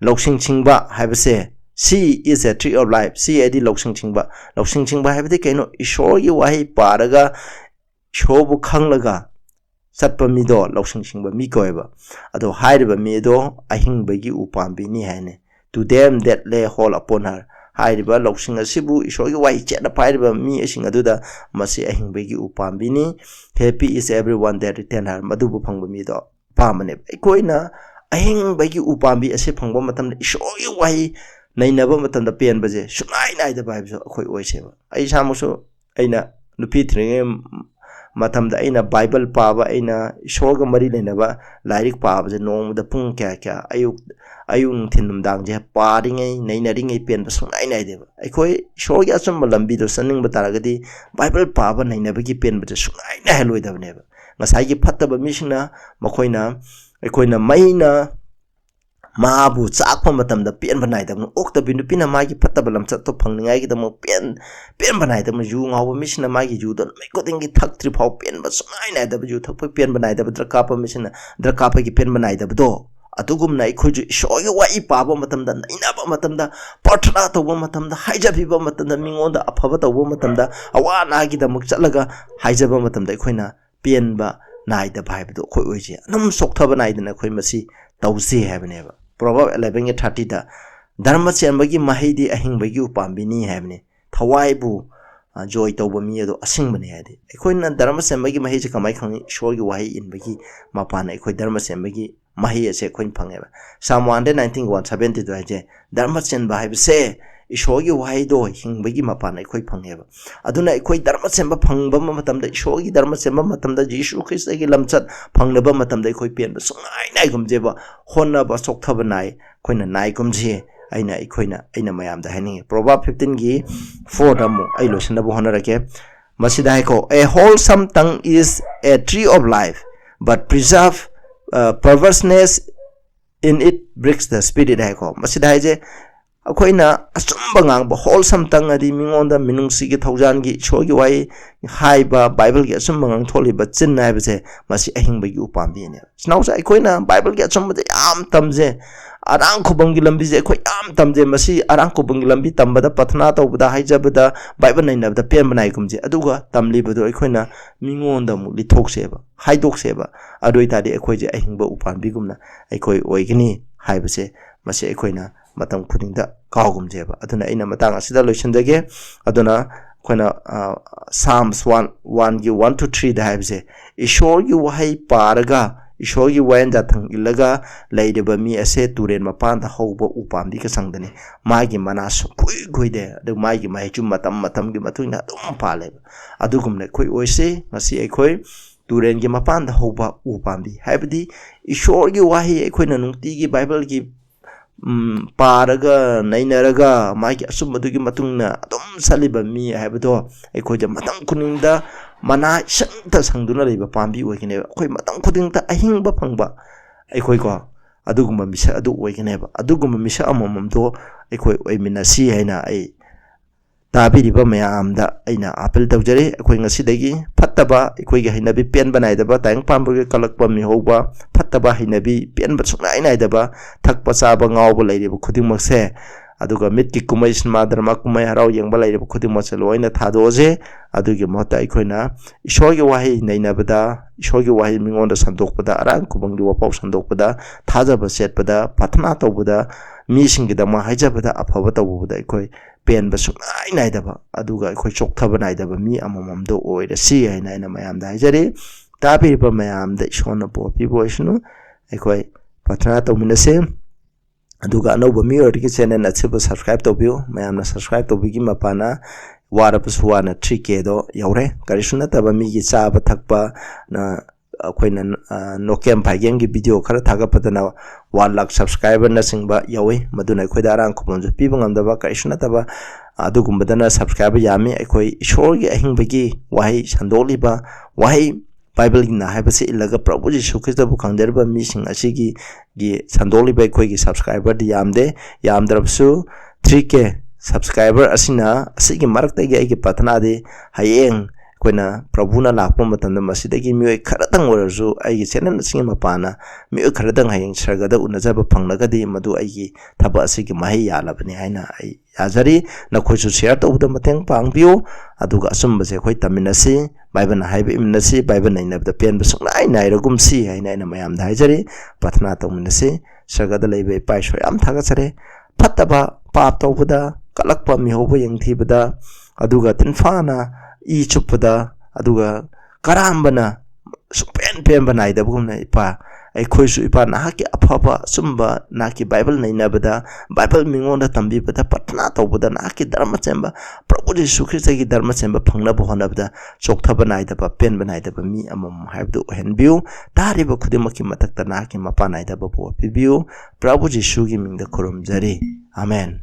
लौसिंग चिंगबा हाइबसे she is a tree of life सी एदी लौसिंग चिंगबा हाइबदि कैनो ईश्वर की वाही पारगा शोबु खंगलगा सत्प मीदो लौसिंग चिंगबा मी कोयबा अदो हाइरबा मीदो अहिंगबगी उपांबिनी हैने to them that lay hold upon her हाइरबा लौसिंग असिबु ईश्वर की वाही चेना पाइरबा मी असिंग अदुदा मसी अहिंगबगी उपांबिनी happy is everyone that retain her मदुबु फंगबा मीदो पामने कोइना अहिंगबगी उपांबी असे फंगबा मतम ईश्वर की वाही नैनबा मतंदा पेनबजे सुनाय नाइदबा हाइबसो अखोय ओइसेबा आई सामुसो अइना नुपी थ्रिंगे मतमदा अइना बाइबल पाबा अइना ईश्वरगा मरी लेनबा लाइरिक पाबजे नोंगदा पुंग क्या अयुंग थिनुमदांग जे पारिङै नैनरिङै पेनबा सुनाय नाइदेबा अखोय ईश्वरगी अचुम्ब लंबिदो सनिंग बतारगदी बाइबल पाबा नैनबगी पेनबजे सुनाय नाहलोइदबनेबा ngसाइगी फत्तबा मिसिना मखोइना अखोइना मैना माबु चाकपा मतमदा पेन बनाइदम ओक्तबि नुपिना मागी फत्तबा लमचत तो फंगनिङाइगिदम पेन बनाइदम जु ngawa मिसिना मागी जुदो मैकोदिंगी थक्त्रि फाउ पेन बसनाइ नाइदब जु थक्प पेन बनाइदब द्रकापा मिसिना द्रकापागी पेन बनाइदब दो अदुगुमना इखोजु ईश्वरगी वाई पाबा मतमदा नैनाबा मतमदा पठना तौबा मतमदा हाइजबिबा मतमदा मिङोंदा अफबा तौबा मतमदा अवानागिदमक चलगा हाइजबा मतमदा इखोइना पेनबा नाइदब हाइबदो खोय ओइजे नम सोक्थबा नाइदना खोय मसी तौसे हैबनेबा प्रोवर्ब 11:30 दा धर्म चेंबगी महिदी अहिंबगी उपांबिनी हैबने थवाइबु joy tauba mi ado asing bane ade ekhoi dharma sembagi mahi je kamai khang ईश्वर की wahi inbagi mapana ekhoi dharma sembagi mahi ase ekhoi phangeba Psalm 119:170 do je dharma semba hai se ईश्वर की wahi do hingbagi mapana ekhoi phangeba aduna ekhoi dharma semba phangba matamda ईश्वर की dharma semba matamda Jesus Christ की lamchat phangnaba matamda ekhoi pen sungai nai gumjeba honna ba sokthaba nai khoina nai gumje aina mayam da hani Proverbs 15 gi 4 damu ai losna bu honara ke masida hai ko a wholesome tongue is a tree of life but perverseness in it breaks the spirit hai ko masida hai je ꯑꯩꯈꯣꯏꯅ ꯑꯆꯨꯝꯕ ꯉꯥꯡꯕ ꯍꯣꯜꯁꯝ ꯇꯪꯉꯗꯤ ꯃꯤꯉꯣꯟꯗ ꯃꯤꯅꯨꯡꯁꯤꯒꯤ ꯊꯧꯖꯥꯟꯒꯤ ꯏꯁꯣꯔꯒꯤ ꯋꯥꯍꯩ ꯍꯥꯏꯕ ꯕꯥꯏꯕꯜꯒꯤ ꯑꯆꯨꯝꯕ ꯉꯥꯡꯊꯣꯛꯂꯤꯕ ꯆꯤꯟ ꯍꯥꯏꯕꯁꯦ ꯃꯁꯤ ꯑꯍꯤꯡꯕꯒꯤ ꯎꯄꯥꯝꯕꯤꯅꯦꯕ ꯏꯆꯤꯟꯅꯥꯎꯁꯦ ꯑꯩꯈꯣꯏꯅ ꯕꯥꯏꯕꯜꯒꯤ ꯑꯆꯨꯝꯕꯗ ꯌꯥꯝ ꯇꯝꯖꯩ ꯑꯔꯥꯡ ꯈꯨꯕꯝꯒꯤ ꯂꯝꯕꯤꯁꯦ ꯑꯩꯈꯣꯏ ꯌꯥꯝ ꯇꯝꯖꯩ ꯃꯁꯤ ꯑꯔꯥꯡ ꯈꯨꯕꯝꯒꯤ ꯂꯝꯕꯤ ꯇꯝꯕꯗ ꯄ꯭ꯔꯊꯅꯥ ꯇꯧꯕꯗ ꯍꯥꯏꯖꯕꯗ ꯕꯥꯏꯕꯜ ꯅꯩꯅꯕꯗ ꯄꯦꯟꯕ ꯅꯥꯏꯒꯨꯝꯁꯦ ꯑꯗꯨꯒ ꯇꯝꯂꯤꯕꯗꯣ ꯑꯩꯈꯣꯏꯅ ꯃꯤꯉꯣꯟꯗ ꯑꯃꯨꯛ ꯂꯤꯊꯣꯛꯁꯦꯕ ꯍꯥꯏꯗꯣꯛꯁꯦꯕ ꯑꯗꯨ ꯑꯣꯏꯇꯥꯔꯗꯤ ꯑꯩꯈꯣꯏꯁꯦ ꯑꯍꯤꯡꯕ ꯎꯄꯥꯝꯕꯤꯒꯨꯝꯅ ꯑꯩꯈꯣꯏ ꯑꯣꯏꯒꯅꯤ ꯍꯥꯏꯕꯁꯦ ꯃꯁꯤ ꯑꯩꯈꯣꯏꯅ ꯃꯇꯝ ꯈꯨꯗꯤꯡꯗ ꯀꯥꯎꯒꯨꯝꯖꯦꯕ ꯑꯗꯨꯅ ꯑꯩꯅ ꯃꯇꯥꯡ ꯑꯁꯤꯗ ꯂꯣꯏꯁꯤꯟꯖꯒꯦ ꯑꯗꯨꯅ ꯑꯩꯈꯣꯏꯅ ꯁꯥꯝꯁ 1ꯒꯤ 1-3ꯗ ꯍꯥꯏꯕꯁꯦ ꯏꯁꯣꯔꯒꯤ ꯋꯥꯍꯩ ꯄꯥꯔꯒ ꯏꯁꯣꯔꯒꯤ ꯋꯥꯌꯦꯟ ꯖꯥꯊꯪ ꯏꯜꯂꯒ ꯂꯩꯔꯤꯕ ꯃꯤ ꯑꯁꯦ ꯇꯨꯔꯦꯟ ꯃꯄꯥꯟꯗ ꯍꯧꯕ ꯎꯄꯥꯝꯕꯤꯒ ꯆꯪꯗꯅꯤ ꯃꯥꯒꯤ ꯃꯅꯥ ꯁꯨꯡꯈꯨꯏ ꯈꯨꯏꯗꯦ ꯑꯗꯨꯒ ꯃꯥꯒꯤ ꯃꯍꯩꯁꯨ ꯃꯇꯝ ꯃꯇꯝꯒꯤ ꯃꯇꯨꯡ ꯏꯟꯅ ꯑꯗꯨꯝ ꯄꯥꯜꯂꯦꯕ ꯑꯗꯨꯒꯨꯝꯅ ꯑꯩꯈꯣꯏ ꯑꯣꯏꯁꯤ ꯉꯁꯤ ꯑꯩꯈꯣꯏ ꯇꯨꯔꯦꯟꯒꯤ ꯃꯄꯥꯟꯗ ꯍꯧꯕ ꯎꯄꯥꯝꯕꯤ ꯍꯥꯏꯕꯗꯤ ꯏꯁꯣꯔꯒꯤ ꯋꯥꯍꯩ ꯑꯩꯈꯣꯏꯅ ꯅꯨꯡꯇꯤꯒꯤ ꯕꯥꯏꯕꯜꯒꯤ ꯄꯥꯔꯒ ꯅꯩꯅꯔꯒ ꯃꯥꯒꯤ ꯑꯆꯨꯝꯕꯗꯨꯒꯤ ꯃꯇꯨꯡꯏꯟꯅ ꯑꯗꯨꯝ ꯆꯠꯂꯤꯕ ꯃꯤ ꯍꯥꯏꯕꯗꯣ ꯑꯩꯈꯣꯏꯗ ꯃꯇꯝ ꯈꯨꯗꯤꯡꯗ ꯃꯅꯥ ꯏꯁꯪꯇ ꯁꯪꯗꯨꯅ ꯂꯩꯕ ꯄꯥꯝꯕꯤ ꯑꯣꯏꯒꯅꯦꯕ ꯑꯩꯈꯣꯏ ꯃꯇꯝ ꯈꯨꯗꯤꯡꯗ ꯑꯍꯤꯡꯕ ꯐꯪꯕ ꯑꯩꯈꯣꯏꯀꯣ ꯑꯗꯨꯒꯨꯝꯕ ꯃꯤꯁꯛ ꯑꯗꯨ ꯑꯣꯏꯒꯅꯦꯕ ꯑꯗꯨꯒꯨꯝꯕ ꯃꯤꯁꯛ ꯑꯃꯃꯝꯗꯣ ꯑꯩꯈꯣꯏ ꯑꯣꯏꯃꯤꯟꯅꯁꯤ ꯍꯥꯏꯅ ꯑꯩ ꯇꯥꯕꯤꯔꯤꯕ ꯃꯌꯥꯝꯗ ꯑꯩꯅ ꯑꯥꯄꯤꯜ ꯇꯧꯖꯔꯤ ꯑꯩꯈꯣꯏ ꯉꯁꯤꯗꯒꯤ ꯐꯠꯇꯕ ꯑꯩꯈꯣꯏꯒꯤ ꯍꯩꯅꯕꯤ ꯄꯦꯟꯕ ꯅꯥꯏꯗꯕ ꯇꯥꯏꯕꯪ ꯄꯥꯟꯕꯒꯤ ꯀꯜꯂꯛꯄ ꯃꯤꯍꯧꯕ ꯐꯠꯇꯕ ꯍꯩꯅꯕꯤ ꯄꯦꯟꯕ ꯁꯨꯡꯅꯥꯏ ꯅꯥꯏꯗꯕ ꯊꯛꯄ ꯆꯥꯕ ꯉꯥꯎꯕ ꯂꯩꯔꯤꯕ ꯈꯨꯗꯤꯡꯃꯛꯁꯦ ꯑꯗꯨꯒ ꯃꯤꯠꯀꯤ ꯀꯨꯝꯍꯩ ꯁꯤꯅꯦꯃꯥ ꯗ꯭ꯔꯃꯥ ꯀꯨꯝꯍꯩ ꯍꯔꯥꯎ ꯌꯦꯡꯕ ꯂꯩꯔꯤꯕ ꯈꯨꯗꯤꯡꯃꯛꯁꯦ ꯂꯣꯏꯅ ꯊꯥꯗꯣꯛꯑꯁꯦ ꯑꯗꯨꯒꯤ ꯃꯍꯨꯠꯇ ꯑꯩꯈꯣꯏꯅ ꯏꯁꯣꯔꯒꯤ ꯋꯥꯍꯩ ꯅꯩꯅꯕꯗ ꯏꯁꯣꯔꯒꯤ ꯋꯥꯍꯩ ꯃꯤꯉꯣꯟꯗ ꯁꯟꯗꯣꯛꯄꯗ ꯑꯔꯥꯡ ꯈꯨꯕꯝꯒꯤ ꯋꯥꯄꯥꯎ ꯁꯟꯗꯣꯛꯄꯗ ꯊꯥꯖꯕ ꯆꯦꯠꯄꯗ ꯄ꯭ꯔꯥꯊꯅꯥ ꯇꯧꯕꯗ ꯃꯤꯁꯤꯡꯒꯤꯗꯃꯛ ꯍꯥꯏꯖꯕꯗ ꯑꯐꯕ ꯇꯧꯕꯗ ꯑꯩꯈꯣꯏ ꯄꯦꯟꯕ ꯁꯨꯡꯅꯥꯏ ꯅꯥꯏꯗꯕ ꯑꯗꯨꯒ ꯑꯩꯈꯣꯏ ꯆꯣꯛꯊꯕ ꯅꯥꯏꯗꯕ ꯃꯤ ꯑꯃꯃꯝꯗꯣ ꯑꯣꯏꯔꯁꯤ ꯍꯥꯏꯅ ꯑꯩꯅ ꯃꯌꯥꯝꯗ ꯍꯥꯏꯖꯔꯤ ꯇꯥꯕꯤꯔꯤꯕ ꯃꯌꯥꯝꯗ ꯏꯁꯣꯔꯅ ꯕꯣꯔ ꯄꯤꯕ ꯑꯣꯏꯁꯅꯨ ꯑꯩꯈꯣꯏ ꯄ꯭ꯔꯥꯊꯅꯥ ꯇꯧꯃꯤꯟꯅꯁꯤ ꯑꯗꯨꯒ ꯑꯅꯧꯕ ꯃꯤ ꯑꯣꯏꯔꯗꯤ ꯆꯦꯅꯦꯜ ꯑꯁꯤꯕꯨ ꯁꯕꯁꯀ꯭ꯔꯥꯏꯕ ꯇꯧꯕꯤꯌꯨ ꯃꯌꯥꯝꯅ ꯁꯕꯁꯀ꯭ꯔꯥꯏꯕ ꯇꯧꯕꯤꯒꯤ ꯃꯄꯥꯟꯅ ꯋꯥꯔꯕꯁꯨ ꯋꯥꯅ 3Kꯗꯣ ꯌꯧꯔꯦ ꯀꯔꯤꯁꯨ ꯅꯠꯇꯕ ꯃꯤꯒꯤ ꯆꯥꯕ ꯊꯛꯄ ꯑꯩꯈꯣꯏꯅ ꯅꯣꯀꯦꯝ ꯐꯥꯏꯒꯦꯝꯒꯤ ꯚꯤꯗꯤꯑꯣ ꯈꯔ ꯊꯥꯒꯠꯄꯗꯅ 1 lakh ꯁꯕꯁꯀ꯭ꯔꯥꯏꯕꯔꯅꯆꯤꯡꯕ ꯌꯧꯏ ꯃꯗꯨꯅ ꯑꯩꯈꯣꯏꯗ ꯑꯔꯥꯡ ꯈꯨꯕꯝꯁꯨ ꯄꯤꯕ ꯉꯝꯗꯕ ꯀꯔꯤꯁꯨ ꯅꯠꯇꯕ ꯑꯗꯨꯒꯨꯝꯕꯗꯅ ꯁꯕꯁꯀ꯭ꯔꯥꯏꯕꯔ ꯌꯥꯝꯃꯤ ꯑꯩꯈꯣꯏ ꯏꯁꯣꯔꯒꯤ ꯑꯍꯤꯡꯕꯒꯤ ꯋꯥꯍꯩ ꯁꯟꯗꯣꯛꯂꯤꯕ ꯋꯥꯍꯩ ꯕꯥꯏꯕꯜꯒꯤꯅ ꯍꯥꯏꯕꯁꯤ ꯏꯜꯂꯒ ꯄ꯭ꯔꯚꯨ ꯖꯤꯁꯨ ꯈ꯭ꯔꯤꯁꯇꯕꯨ ꯈꯪꯖꯔꯤꯕ ꯃꯤꯁꯤꯡ ꯑꯁꯤꯒꯤ ꯁꯟꯗꯣꯛꯂꯤꯕ ꯑꯩꯈꯣꯏꯒꯤ ꯁꯕꯁꯀ꯭ꯔꯥꯏꯕꯔꯗꯤ ꯌꯥꯝꯗꯦ ꯌꯥꯝꯗ꯭ꯔꯕꯁꯨ 3K ꯁꯕꯁꯀ꯭ꯔꯥꯏꯕꯔ ꯑꯁꯤꯒꯤ ꯃꯔꯛꯇꯒꯤ ꯑꯩꯒꯤ ꯄ꯭ꯔꯥꯊꯅꯥꯗꯤ ꯍꯌꯦꯡ ꯑꯩꯈꯣꯏꯅ ꯄ꯭ꯔꯚꯨꯅ ꯂꯥꯛꯄ ꯃꯇꯝꯗ ꯃꯁꯤꯗꯒꯤ ꯃꯤꯑꯣꯏ ꯈꯔꯇꯪ ꯑꯣꯏꯔꯁꯨ ꯑꯩꯒꯤ ꯆꯦꯅꯦꯜ ꯑꯁꯤꯒꯤ ꯃꯄꯥꯟꯅ ꯃꯤꯑꯣꯏ ꯈꯔꯇꯪ ꯍꯌꯦꯡ ꯁꯔꯒꯗ ꯎꯅꯖꯕ ꯐꯪꯂꯒꯗꯤ ꯃꯗꯨ ꯑꯩꯒꯤ ꯊꯕꯛ ꯑꯁꯤꯒꯤ ꯃꯍꯩ ꯌꯥꯜꯂꯕꯅꯤ ꯍꯥꯏꯅ ꯑꯩ ꯌꯥꯖꯔꯤ ꯅꯈꯣꯏꯁꯨ ꯁꯤꯌꯔ ꯇꯧꯕꯗ ꯃꯇꯦꯡ ꯄꯥꯡꯕꯤꯌꯨ ꯑꯗꯨꯒ ꯑꯆꯨꯝꯕꯁꯦ ꯑꯩꯈꯣꯏ ꯇꯝꯃꯤꯟꯅꯁꯤ ꯕꯥꯏꯕꯜꯅ ꯍꯥꯏꯕ ꯏꯃꯤꯟꯅꯁꯤ ꯕꯥꯏꯕꯜ ꯅꯩꯅꯕꯗ ꯄꯦꯟꯕ ꯁꯨꯡꯅꯥꯏ ꯅꯥꯏꯔꯒꯨꯝꯁꯤ ꯍꯥꯏꯅ ꯑꯩꯅ ꯃꯌꯥꯝꯗ ꯍꯥꯏꯖꯔꯤ ꯄ꯭ꯔꯥꯊꯅꯥ ꯇꯧꯃꯤꯟꯅꯁꯤ ꯁꯔꯒꯗ ꯂꯩꯕ ꯏꯄꯥ ꯏꯁꯣꯔ ꯌꯥꯝ ꯊꯥꯒꯠꯆꯔꯦ ꯐꯠꯇꯕ ꯄꯥꯞ ꯇꯧꯕꯗ ꯀꯂꯛꯄ ꯃꯤꯍꯧꯕ ꯌꯦꯡꯊꯤꯕꯗ ꯑꯗꯨꯒ ꯇꯤꯟꯐꯥꯅ ꯏ ꯆꯨꯞꯄꯗ ꯑꯗꯨꯒ ꯀꯔꯥꯝꯕꯅ ꯁꯨꯡꯄꯦꯟ ꯄꯦꯟꯕ ꯅꯥꯏꯗꯕꯒꯨꯝꯅ ꯏꯄꯥ ꯑꯩꯈꯣꯏꯁꯨ ꯏꯄꯥ ꯅꯍꯥꯛꯀꯤ ꯑꯐꯕ ꯑꯆꯨꯝꯕ ꯅꯍꯥꯛꯀꯤ ꯕꯥꯏꯕꯜ ꯅꯩꯅꯕꯗ ꯕꯥꯏꯕꯜ ꯃꯤꯉꯣꯟꯗ ꯇꯝꯕꯤꯕꯗ ꯄ꯭ꯔꯥꯊꯅꯥ ꯇꯧꯕꯗ ꯅꯍꯥꯛꯀꯤ ꯙꯔꯃ ꯆꯦꯟꯕ ꯄ꯭ꯔꯚꯨ ꯖꯤꯁꯨ ꯈ꯭ꯔꯤꯁꯇꯒꯤ ꯙꯔꯃ ꯆꯦꯟꯕ ꯐꯪꯅꯕ ꯍꯣꯠꯅꯕꯗ ꯆꯣꯛꯊꯕ ꯅꯥꯏꯗꯕ ꯄꯦꯟꯕ ꯅꯥꯏꯗꯕ ꯃꯤ ꯑꯃꯃꯝ ꯍꯥꯏꯕꯗꯨ ꯑꯣꯏꯍꯟꯕꯤꯌꯨ ꯇꯥꯔꯤꯕ ꯈꯨꯗꯤꯡꯃꯛꯀꯤ ꯃꯊꯛꯇ ꯅꯍꯥꯛꯀꯤ ꯃꯄꯥ ꯅꯥꯏꯗꯕ ꯕꯣꯔ ꯄꯤꯕꯤꯌꯨ ꯄ꯭ꯔꯚꯨ ꯖꯤꯁꯨꯒꯤ ꯃꯤꯡꯗ ꯈꯨꯔꯨꯝꯖꯔꯤ ꯑꯃꯦꯟ